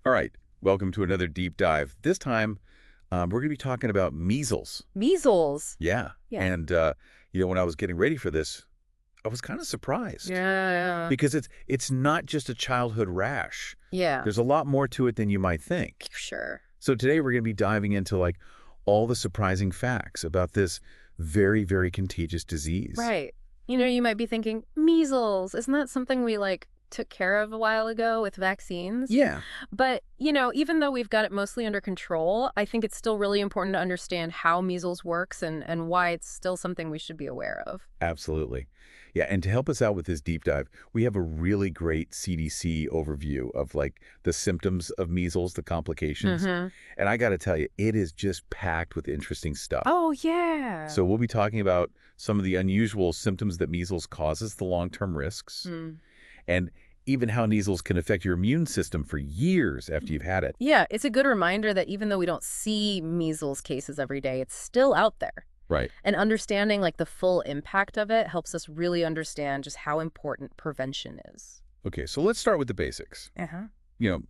All right, welcome to another deep dive. This time, we're going to be talking about measles. Measles. Yeah, Yeah. and when I was getting ready for this, I was kind of surprised Yeah. because it's not just a childhood rash. Yeah. There's a lot more to it than you might think. Sure. So today we're going to be diving into like all the surprising facts about this very, very contagious disease. Right. You might be thinking, measles, isn't that something we took care of a while ago with vaccines? Yeah, But, even though we've got it mostly under control, I think it's still really important to understand how measles works and why it's still something we should be aware of. absolutely. Yeah, and to help us out with this deep dive, we have a really great CDC overview of like the symptoms of measles, the complications. Mm-hmm. And I got to tell you, it is just packed with interesting stuff. Oh, yeah. So we'll be talking about some of the unusual symptoms that measles causes, the long-term risks, Mm. and even how measles can affect your immune system for years after you've had it. Yeah, it's a good reminder that even though we don't see measles cases every day, it's still out there. Right. And understanding the full impact of it helps us really understand just how important prevention is. Okay, so let's start with the basics. Uh-huh.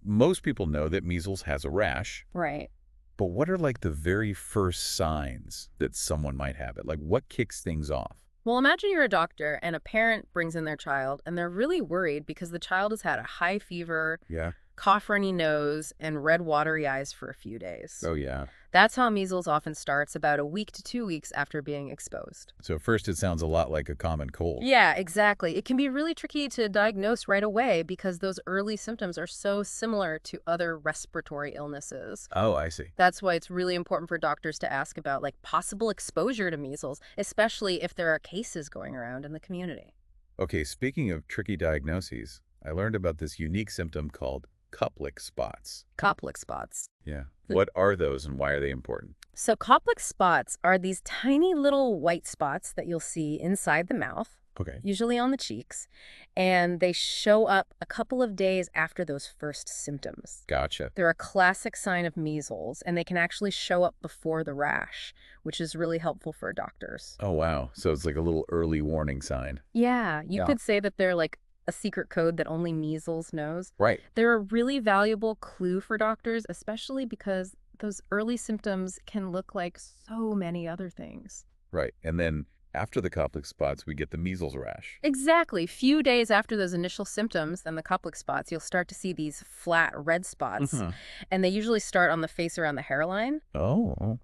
Most people know that measles has a rash, Right. but what are like the very first signs that someone might have it? Like what kicks things off? Well, imagine you're a doctor and a parent brings in their child and they're really worried because the child has had a high fever, Yeah. cough runny nose, and red watery eyes for a few days. Oh, yeah. That's how measles often starts about a week to 2 weeks after being exposed. So first it sounds a lot like a common cold. Yeah, exactly. It can be really tricky to diagnose right away because those early symptoms are so similar to other respiratory illnesses. Oh, I see. That's why it's really important for doctors to ask about possible exposure to measles, especially if there are cases going around in the community. Okay, speaking of tricky diagnoses, I learned about this unique symptom called Koplik spots. Koplik spots. Yeah. What are those and why are they important? So Koplik spots are these tiny little white spots that you'll see inside the mouth, Okay. usually on the cheeks, and they show up a couple of days after those first symptoms. Gotcha. They're a classic sign of measles, and they can actually show up before the rash, which is really helpful for doctors. Oh, wow. So it's like a little early warning sign. Yeah, you Yeah. could say that they're like a secret code that only measles knows. Right. They're a really valuable clue for doctors, especially because those early symptoms can look like so many other things. Right. And then after the Koplik spots, we get the measles rash. Exactly. Few days after those initial symptoms and the Koplik spots, you'll start to see these flat red spots, Mhm. and they usually start on the face around the hairline. Oh.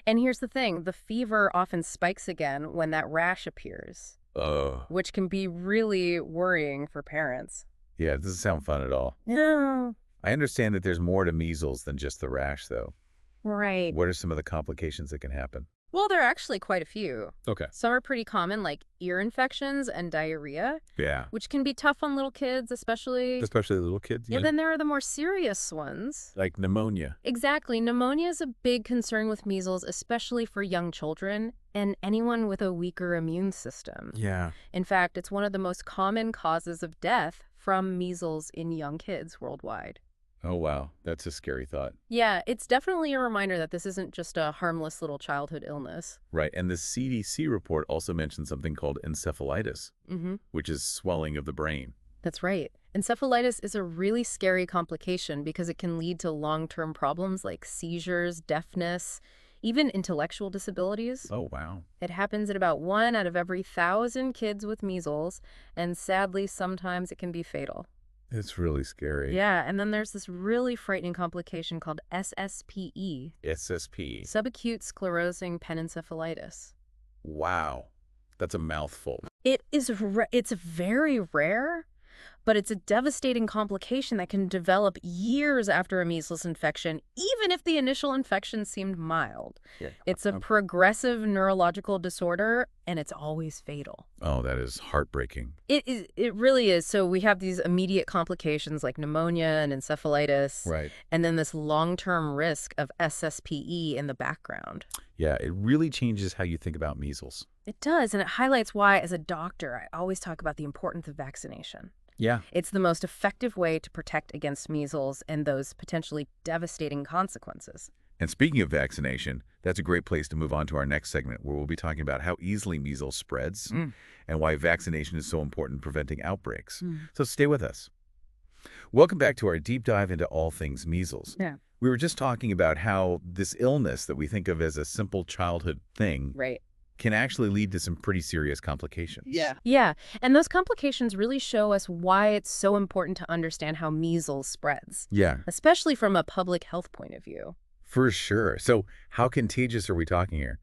And here's the thing, the fever often spikes again when that rash appears, Oh. which can be really worrying for parents. Yeah, it doesn't sound fun at all. No. I understand that there's more to measles than just the rash, though. Right. What are some of the complications that can happen? Well, there are actually quite a few. Okay. Some are pretty common, like ear infections and diarrhea, Yeah. which can be tough on little kids, especially. Especially the little kids. And then there are the more serious ones. Like pneumonia. Exactly. Pneumonia is a big concern with measles, especially for young children and anyone with a weaker immune system. Yeah. In fact, it's one of the most common causes of death from measles in young kids worldwide. Oh, wow. That's a scary thought. Yeah, it's definitely a reminder that this isn't just a harmless little childhood illness. Right. And the CDC report also mentioned something called encephalitis, Mm-hmm. which is swelling of the brain. That's right. Encephalitis is a really scary complication because it can lead to long-term problems like seizures, deafness, even intellectual disabilities. Oh, wow. It happens in about 1 out of every 1,000 kids with measles, and sadly, sometimes it can be fatal. It's really scary. Yeah, and then there's this really frightening complication called SSPE, SSP. subacute sclerosing penencephalitis. Wow. That's a mouthful. It's very rare, but it's a devastating complication that can develop years after a measles infection, even if the initial infection seemed mild. Yeah. It's a progressive neurological disorder, and it's always fatal. Oh, that is heartbreaking. It really is. So we have these immediate complications like pneumonia and encephalitis, Right. and then this long-term risk of SSPE in the background. Yeah, it really changes how you think about measles. It does, and it highlights why, as a doctor, I always talk about the importance of vaccination. Yeah. It's the most effective way to protect against measles and those potentially devastating consequences. And speaking of vaccination, that's a great place to move on to our next segment where we'll be talking about how easily measles spreads and why vaccination is so important in preventing outbreaks. So stay with us. Welcome back to our deep dive into all things measles. Yeah. We were just talking about how this illness that we think of as a simple childhood thing Right. can actually lead to some pretty serious complications. Yeah, and those complications really show us why it's so important to understand how measles spreads, Yeah, especially from a public health point of view. for sure. So how contagious are we talking here?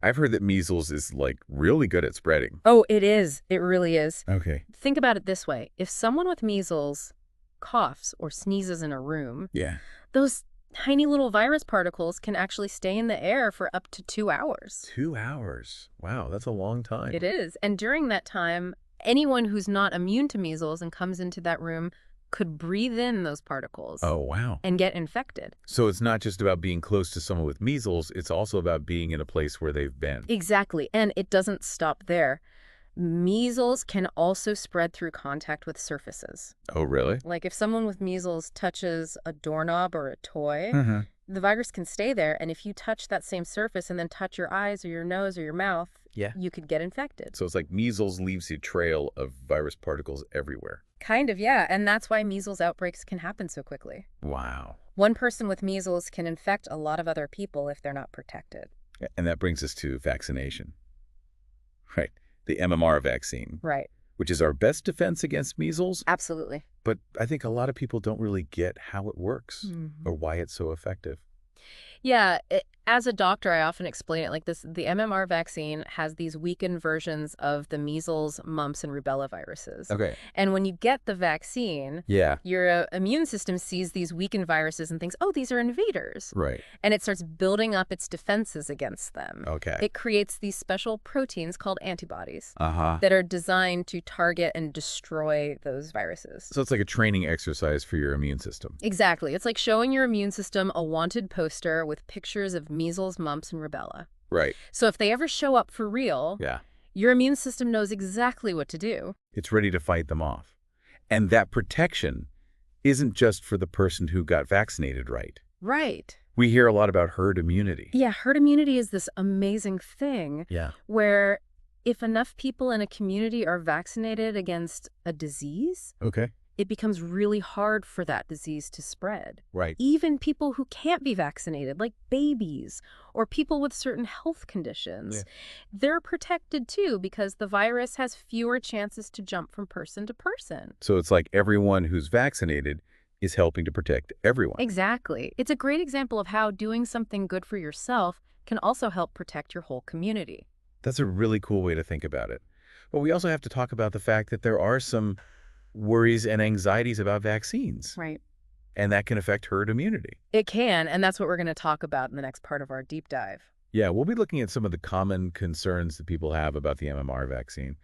I've heard that measles is like really good at spreading. Oh, it is. It really is. Okay. Think about it this way. If someone with measles coughs or sneezes in a room, Yeah. those tiny little virus particles can actually stay in the air for up to 2 hours. 2 hours. Wow, that's a long time. It is. And during that time, anyone who's not immune to measles and comes into that room could breathe in those particles Oh, wow. and get infected. So it's not just about being close to someone with measles, it's also about being in a place where they've been. Exactly. And it doesn't stop there. Measles can also spread through contact with surfaces. Oh, really? Like if someone with measles touches a doorknob or a toy, Uh-huh. the virus can stay there. And if you touch that same surface and then touch your eyes or your nose or your mouth, Yeah. you could get infected. So it's like measles leaves a trail of virus particles everywhere. Kind of, yeah. And that's why measles outbreaks can happen so quickly. Wow. One person with measles can infect a lot of other people if they're not protected. And that brings us to vaccination. Right. The MMR vaccine, Right. which is our best defense against measles. Absolutely. But I think a lot of people don't really get how it works or why it's so effective. Yeah, as a doctor, I often explain it like this. The MMR vaccine has these weakened versions of the measles, mumps, and rubella viruses. Okay. And when you get the vaccine, Yeah. your immune system sees these weakened viruses and thinks, oh, these are invaders. Right. And it starts building up its defenses against them. Okay. It creates these special proteins called antibodies Uh-huh. that are designed to target and destroy those viruses. So it's like a training exercise for your immune system. Exactly. It's like showing your immune system a wanted poster with pictures of measles, mumps, and rubella. Right. So if they ever show up for real, Yeah. your immune system knows exactly what to do. It's ready to fight them off. And that protection isn't just for the person who got vaccinated, right? Right. We hear a lot about herd immunity. Yeah, herd immunity is this amazing thing Yeah. where if enough people in a community are vaccinated against a disease, Okay. it becomes really hard for that disease to spread. Right. Even people who can't be vaccinated, like babies or people with certain health conditions, they're protected too because the virus has fewer chances to jump from person to person. So it's like everyone who's vaccinated is helping to protect everyone. Exactly. It's a great example of how doing something good for yourself can also help protect your whole community. That's a really cool way to think about it. But we also have to talk about the fact that there are some worries and anxieties about vaccines, Right. and that can affect herd immunity. It can, and that's what we're going to talk about in the next part of our deep dive. Yeah, we'll be looking at some of the common concerns that people have about the MMR vaccine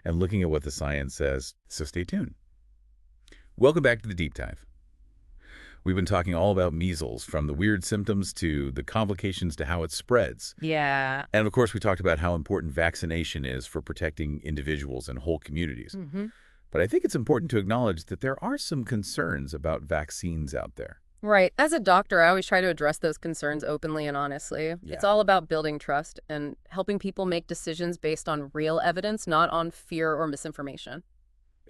and looking at what the science says, so stay tuned. Welcome back to the deep dive. We've been talking all about measles, from the weird symptoms to the complications to how it spreads. Yeah. And of course, we talked about how important vaccination is for protecting individuals and whole communities. But I think it's important to acknowledge that there are some concerns about vaccines out there. Right. As a doctor, I always try to address those concerns openly and honestly. Yeah. It's all about building trust and helping people make decisions based on real evidence, not on fear or misinformation.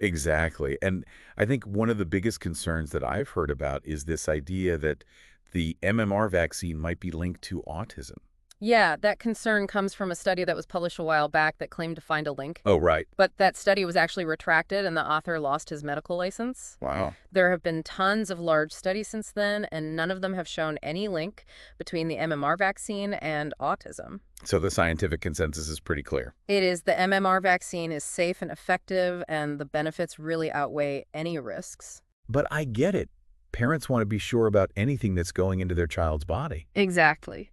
Exactly. And I think one of the biggest concerns that I've heard about is this idea that the MMR vaccine might be linked to autism. Yeah, that concern comes from a study that was published a while back that claimed to find a link. Oh, right. But that study was actually retracted and the author lost his medical license. Wow. There have been tons of large studies since then, and none of them have shown any link between the MMR vaccine and autism. So the scientific consensus is pretty clear. It is the MMR vaccine is safe and effective, and the benefits really outweigh any risks. But I get it. Parents want to be sure about anything that's going into their child's body. Exactly.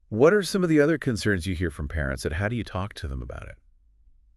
What are some of the other concerns you hear from parents, and how do you talk to them about it?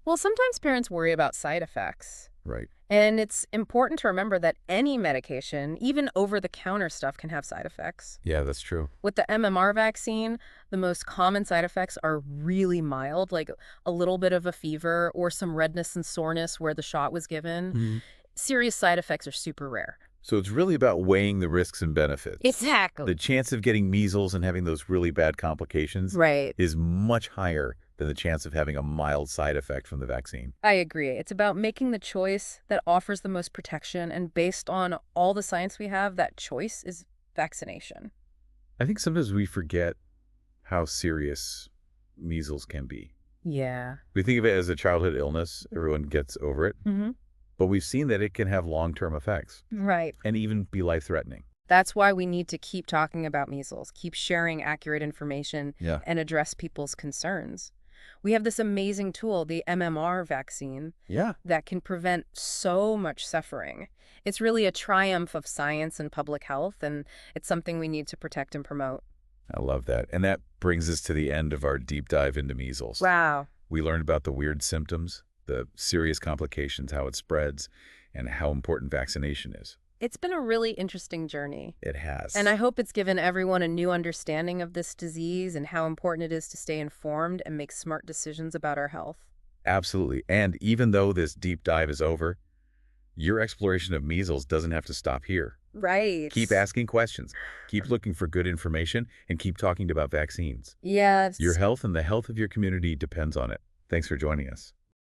Well, sometimes parents worry about side effects. Right. And it's important to remember that any medication, even over-the-counter stuff, can have side effects. Yeah, that's true. With the MMR vaccine, the most common side effects are really mild, like a little bit of a fever or some redness and soreness where the shot was given. Serious side effects are super rare. So it's really about weighing the risks and benefits. Exactly. The chance of getting measles and having those really bad complications Right. is much higher than the chance of having a mild side effect from the vaccine. I agree. It's about making the choice that offers the most protection, and based on all the science we have, that choice is vaccination. I think sometimes we forget how serious measles can be. Yeah. We think of it as a childhood illness. Everyone gets over it. Hmm. But we've seen that it can have long-term effects Right. and even be life-threatening. That's why we need to keep talking about measles, keep sharing accurate information, Yeah. and address people's concerns. We have this amazing tool, the MMR vaccine, Yeah. that can prevent so much suffering. It's really a triumph of science and public health, and it's something we need to protect and promote. I love that. And that brings us to the end of our deep dive into measles. Wow. We learned about the weird symptoms, the serious complications, how it spreads, and how important vaccination is. It's been a really interesting journey. It has. And I hope it's given everyone a new understanding of this disease and how important it is to stay informed and make smart decisions about our health. Absolutely. And even though this deep dive is over, your exploration of measles doesn't have to stop here. Right. Keep asking questions, keep looking for good information, and keep talking about vaccines. Yes. Your health and the health of your community depends on it. Thanks for joining us.